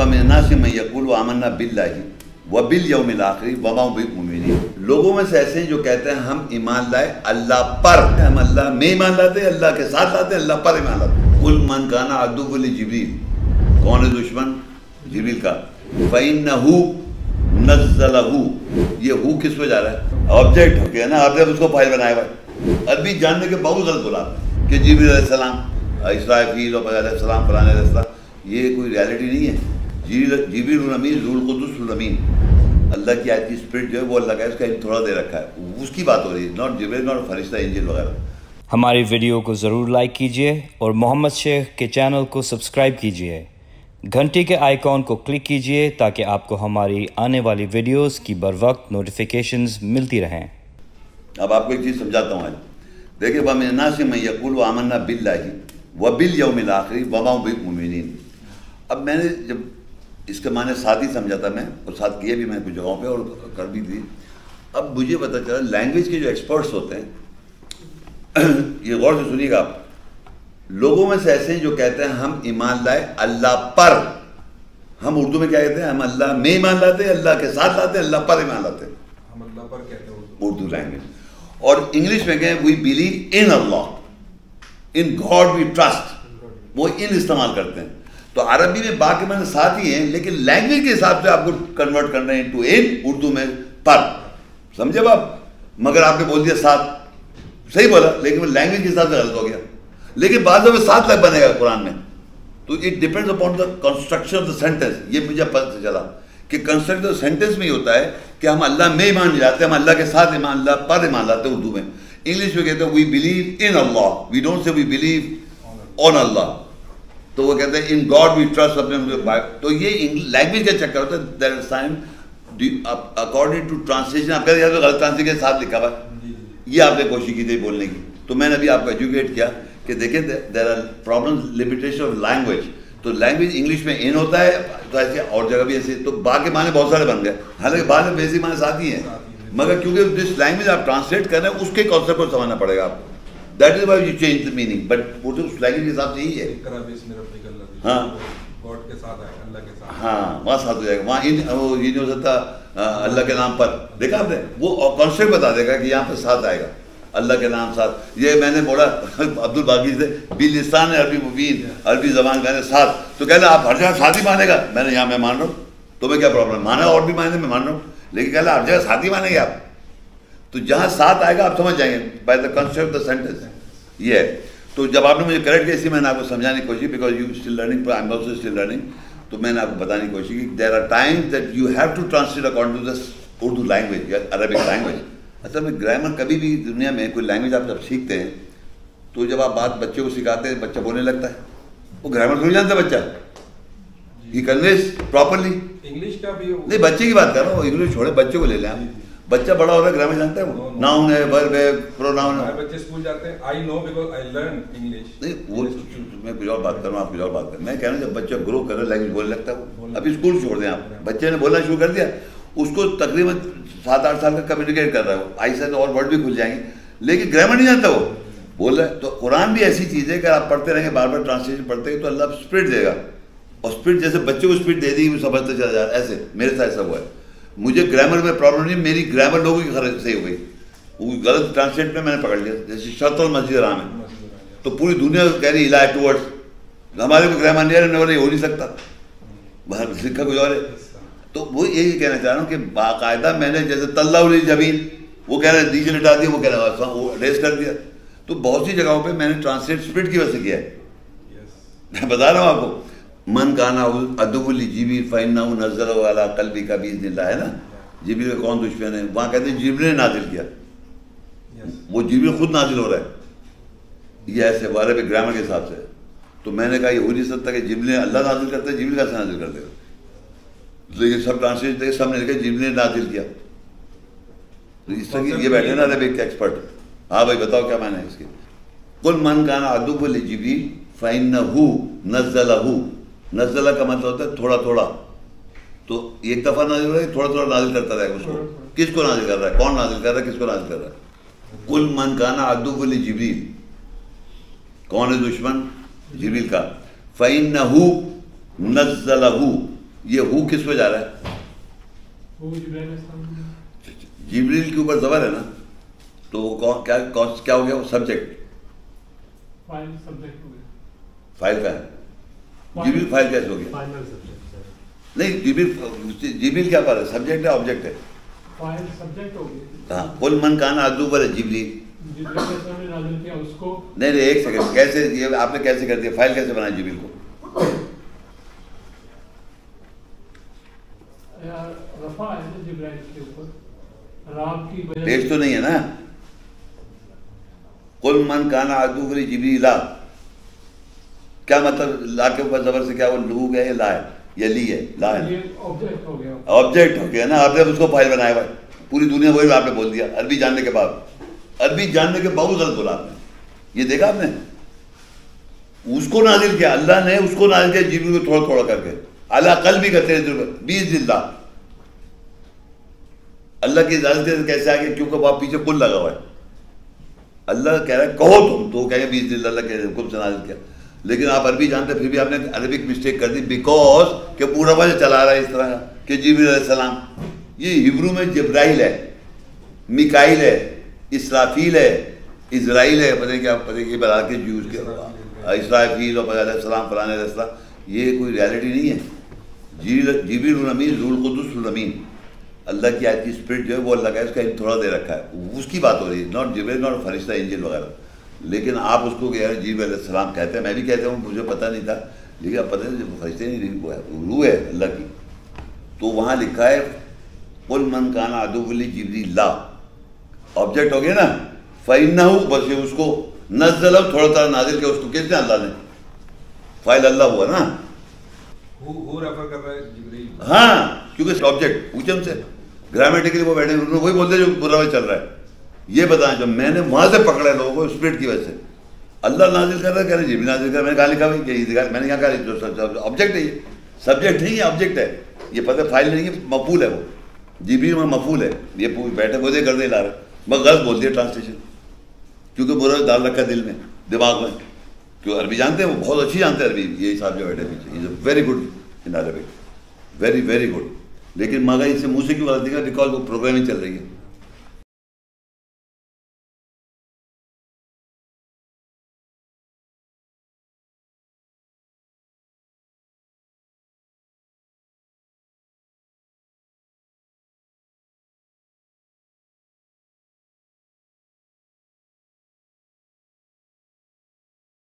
وَمِنَ النَّاسِ مَن يَقُولُ آمَنَّا بِاللَّهِ وَبِالْيَوْمِ الْآخِرِ وَمَا هُم بِمُؤْمِنِينَ. لوگوں میں سے ایسے ہیں جو کہتے ہیں ہم ایمان لائے اللہ پر، ہم اللہ میں ایمان لاتے ہیں، اللہ کے ساتھ لاتے ہیں، اللہ پر ایمان لاتے ہیں. قُلْ مَنْ كَانَ عَدُوًّا لِجِبْرِيلَ، کون ہے دشمن؟ جبریل کا. فَإِنَّهُ نَزَّلَهُ، یہ ہو کس پہ جا رہا ہے؟ آبجیکٹ ہو گیا نا، آپ نے اس کو فائل بنایا ہوا ہے. عربی جاننے کے بہت غلط بولا کہ جبریل علیہ السلام، اسرافیل اور علیہ السلام، فلاں علیہ السلام، یہ کوئی ریالٹی نہیں ہے. جبریل الامین، روح القدس الامین، اللہ کی آیت کی اسپرٹ جو ہے وہ اللہ کا ہے، اس کا تھوڑا دے رکھا ہے، اس کی بات ہو رہی ہے، ناٹ جبریل، ناٹ فرشتہ، انجل وغیرہ. ہماری ویڈیو کو ضرور لائک کیجیے اور محمد شیخ کے چینل کو سبسکرائب کیجیے. گھنٹی کے آئیکن کو کلک کیجیے تاکہ آپ کو ہماری آنے والی ویڈیوز کی بر وقت نوٹیفیکیشنز ملتی رہیں. اب آپ کو ایک چیز سمجھاتا ہوں آج. دیکھیں وَمِنَ النَّاسِ مَن يَقُولُ آمَنَّا بِاللَّهِ وَبِالْيَوْمِ الْآخِرِ وَمَا هُم بِمُؤْمِنِينَ. اب میں نے جب اس کے معنی ساتھ ہی سمجھا تھا میں، اور ساتھ کیے بھی میں کچھ جگہوں پہ اور کر بھی دی. اب مجھے پتہ چلا لینگویج کے جو ایکسپرٹس ہوتے ہیں، یہ غور سے سنیے گا آپ، لوگوں میں سے ایسے ہیں جو کہتے ہیں ہم ایمان لائے اللہ پر. ہم اردو میں کیا کہتے ہیں؟ ہم اللہ میں ایمان لاتے ہیں، اللہ کے ساتھ لاتے ہیں، اللہ پر ایمان لاتے ہیں. ہم اللہ پر کہتے ہیں اردو لینگویج. اور انگلش میں کہیں we believe in Allah, in God we trust, وہ ان استعمال کرتے ہیں. تو عربی میں باقی معنی ساتھ ہی ہیں، لیکن لینگویج کے حساب سے آپ کو کنورٹ کرنا ہے انٹو ان، اردو میں پر. سمجھے باپ؟ مگر آپ نے بول دیا ساتھ، صحیح بولا، لیکن وہ لینگویج کے حساب سے غلط ہو گیا. لیکن بعض میں ساتھ لگ بنے گا قرآن میں. تو it depends upon the construction of the sentence. یہ مجھے پتہ چلا کہ کنسٹرکٹ آف سینٹینس میں یہ ہوتا ہے کہ ہم اللہ میں ایمان لاتے ہیں، ہم اللہ کے ساتھ ایمان، اللہ پر ایمان لاتے ہیں اردو میں. انگلش میں کہتے ہیں وی believe in Allah, we don't say we believe on اللہ. تو وہ کہتے ہیں ان گاڈ وی ٹرسٹ اپنے. تو یہ لینگویج کا چکر ہوتا ہے. That is time according to translation آپ کہتے ہیں غلط ٹرانسلیشن کے ساتھ لکھا ہوا ہے، یہ آپ نے کوشش کی تھی بولنے کی. تو میں نے ابھی آپ کو ایجوکیٹ کیا کہ دیکھیں there are problem limitation of language. تو لینگویج انگلش میں ان ہوتا ہے تو ایسے اور جگہ بھی ایسے، تو باقی معنی بہت سارے بن گئے، حالانکہ بعد میں بیسک معنی ساتھ ہی ہیں، مگر کیونکہ جس لینگویج آپ ٹرانسلیٹ کر رہے ہیں اس کے کانسیپٹ کو سمجھنا پڑے گا آپ کو. That is why you change the meaning, but وہ تو اس لینگویج کے حساب سے ہی ہے. ہاں گاڈ کے ساتھ ہے، اللہ کے ساتھ، ہاں وہاں ساتھ ہو جائے گا. وہاں ان وہ یہ نہیں ہو سکتا اللہ کے نام پر. دیکھا آپ نے وہ کانسیپٹ بتا دے گا کہ یہاں پہ ساتھ آئے گا اللہ کے نام ساتھ. یہ میں نے بولا عبد الباقی سے بلسان عربی مبین، عربی زبان کا ساتھ. تو کہنا آپ ہر جگہ ساتھ ہی مانے گا. میں نے یہاں میں مان رہا ہوں، تمہیں کیا پرابلم؟ مانا اور بھی مانے میں مان رہا ہوں، لیکن کہنا ہر جگہ ساتھ ہی مانیں گے آپ. تو جہاں ساتھ آئے گا آپ سمجھ جائیں گے by the concept of the sentence. یہ ہے. تو جب آپ نے مجھے کریکٹ کیا، اسی میں نے آپ کو سمجھانے کی کوشش کی، because you still learning, I am also still learning. تو میں نے آپ کو بتانے کی کوشش کی there are times that you have to translate according to this Urdu language یا عربک لینگویج. اصل میں گرامر کبھی بھی دنیا میں کوئی لینگویج آپ جب سیکھتے ہیں تو جب آپ بات بچے کو سکھاتے ہیں، بچہ بولنے لگتا ہے، وہ گرامر تھوڑی جانتا ہے بچہ، ہی کنویز پراپرلی. انگلش کا بھی نہیں، بچے کی بات کر رہا ہوں، انگلش چھوڑے، بچے کو لے لیں آپ. بچہ بڑا ہو رہا ہے، گرامر جانتا ہے، وہ ناؤن ہے، ورب ہے، پروناؤن ہے. بچے اسکول جاتے ہیں، آئی نو بیکاز آئی لرن انگلش. نہیں وہ میں کچھ اور بات کر رہا ہوں، آپ کچھ اور بات کر رہا ہوں. میں کہہ رہا ہوں جب بچہ گرو کر رہا ہے لینگویج بولنے لگتا ہے، وہ ابھی اسکول چھوڑ دیں آپ، بچے نے بولنا شروع کر دیا، اس کو تقریباً 7-8 سال کا کمیونیکیٹ کر رہا ہے، وہ آہستہ سے اور ورڈ بھی کھل جائیں گے، لیکن گرامر نہیں جانتا وہ بول رہا ہے. تو قرآن بھی ایسی چیز ہے کہ آپ پڑھتے رہیں گے، بار بار ٹرانسلیشن پڑھتے ہیں تو اللہ اسپرٹ دے گا. اور اسپرٹ جیسے بچے کو اسپرٹ دے دی وہ سمجھتے چلا جا رہا ہے، ایسے میرے ساتھ ایسا ہوا ہے. مجھے گرامر میں پرابلم نہیں، میری گرامر لوگوں کی خراب صحیح ہو گئی، وہ غلط ٹرانسلیٹ میں نے پکڑ لیا. جیسے شرط المسجد حرام ہے تو پوری دنیا کہہ رہی الہ ٹورڈس، ہمارے کو گرامر نہیں ہے، ہو نہیں سکتا، باہر لکھا کچھ اور ہے. تو وہ یہی کہنا چاہ رہا ہوں کہ باقاعدہ میں نے جیسے طلّہ الجبین، وہ کہہ رہے ہیں نیچے لٹا دیا، وہ کہہ رہا ہے وہ ریس کر دیا. تو بہت سی جگہوں پہ میں نے ٹرانسلیٹ اسپرٹ کی وجہ سے کیا ہے. میں بتا رہا ہوں آپ کو، من کانا عدو لجبریل فإنہ نزلہ علی قلبک بإذن اللہ ہے نا. جبریل کا کون دشمن ہے؟ وہاں کہتے ہیں جبریل نے نازل کیا، وہ جبریل خود نازل ہو رہا ہے. یہ ایسے بارے پہ گرامر کے حساب سے. تو میں نے کہا یہ ہو نہیں سکتا کہ جبریل اللہ نازل کرتا ہے، جبریل کیسے نازل کر دے گا؟ لیکن سب ٹرانسلیٹ دے سب نے لکھا جبریل نے نازل کیا. تو اس طرح یہ بیٹھے نا عربک کے ایکسپرٹ. ہاں بھائی بتاؤ کیا معنی ہے اس کے. قل من کان عدو لجبریل فإنہ نزلہ، نزلہ کا مطلب ہوتا ہے تھوڑا تھوڑا. تو ایک دفعہ نازل ہو رہا ہے، تھوڑا تھوڑا نازل کرتا رہے گا اس کو. کس کو نازل کر رہا ہے؟ کون نازل کر رہا ہے؟ کس کو نازل کر رہا ہے؟ قل من کان عدو لجبریل، کون ہے دشمن؟ جبریل کا. فإنہ نزلہ، یہ ہو کس پہ جا رہا ہے؟ جبریل کے اوپر زبر ہے نا، تو وہ کیا ہو گیا؟ وہ سبجیکٹ، فائل کا ہے. جبریل فائل کیسے ہو گیا؟ نہیں، جبریل کیا پر ہے؟ سبجیکٹ ہے آبجیکٹ ہے؟ ہاں، قل من کان عدو پر ہے جبریل. نہیں ایک سیکنڈ، کیسے یہ آپ نے کیسے کر دیا؟ فائل کیسے بنایا جبریل کو؟ پیش تو نہیں ہے نا. قل من کان عدو پر جبریل، کیا مطلب لا کے اوپر زبر سے کیا وہ لو ہے یا لا ہے یا لی ہے؟ لا ہے، آبجیکٹ ہو گیا نا. آپ نے اس کو فائل بنایا ہوا ہے. پوری دنیا وہی آپ نے بول دیا عربی جاننے کے بعد. عربی جاننے کے باوجود غلط بولا آپ نے. یہ دیکھا آپ نے؟ اس کو نازل کیا اللہ نے، اس کو نازل کیا جبریل کو تھوڑا تھوڑا کر کے. اللہ کل بھی کرتے ہیں 20 اللہ. اللہ کی اجازت سے کیسے آگے؟ کیونکہ وہاں پیچھے کل لگا ہوا ہے. اللہ کہہ رہا ہے کہو تم، تو کہیں 20 اللہ کے حکم سے نازل کیا. لیکن آپ عربی جانتے پھر بھی آپ نے عربک مسٹیک کر دی، بیکاز کہ پورا وجہ چلا رہا ہے اس طرح کہ جبریل علیہ السلام. یہ ہبرو میں جبرائیل ہے، میکائیل ہے، اسرافیل ہے، اسرائیل ہے، پتہ کیا یہ بتا کے جیوز کے اسرافیل اور علیہ السلام فلاں علیہ السلام. یہ کوئی ریالٹی نہیں ہے. جبریل الامین ذو القدس الامین، اللہ کی آیت کی اسپرٹ جو ہے وہ اللہ کا ہے، اس کا تھوڑا دے رکھا ہے. اس کی بات ہو رہی ہے، ناٹ جبریل، ناٹ فرشتہ انجیل وغیرہ. لیکن آپ اس کو جبریل علیہ السلام کہتے ہیں، میں بھی کہتا ہوں، مجھے پتہ نہیں تھا، لیکن اب پتہ نہیں فرشتے نہیں، وہ ہے روح ہے اللہ کی. تو وہاں لکھا ہے قل من کان عدو لجبریل، لا آبجیکٹ ہو گیا نا. فإنہ، بس یہ اس کو نزل، تھوڑا تھوڑا نازل کیا. اس کو کس نے؟ اللہ نے. فائل اللہ ہوا نا. ہو ریفر کر رہا ہے جبریل. ہاں، کیونکہ آبجیکٹ پوچھم سے گرامیٹیکلی وہ بیٹھے انہوں نے وہی بولتے جو برا چل رہا ہے. یہ بتائیں جو میں نے وہاں سے پکڑا ہے لوگوں کو اسپرٹ کی وجہ سے. اللہ نازل کر رہا ہے، کہہ رہے جبریل نازل کر رہا ہے. میں نے کہا لکھا بھائی کہ میں نے کیا کہا آبجیکٹ ہے، یہ سبجیکٹ نہیں ہے، آبجیکٹ ہے. یہ پتہ فائل نہیں ہے، مفعول ہے. وہ جبریل میں مفعول ہے. یہ بیٹھے بودے کر دے لا رہا ہے. میں غلط بول دیا ٹرانسلیشن، کیونکہ برا ڈال رکھا دل میں دماغ میں. کیوں عربی جانتے ہیں، وہ بہت اچھی جانتے ہیں عربی. یہ صاحب جو بیٹھے پیچھے، is a very good in Arabic, very very good. لیکن مگر اس سے منہ سے کیوں غلطی کا؟ بیکاز وہ پروگرامنگ چل رہی ہے.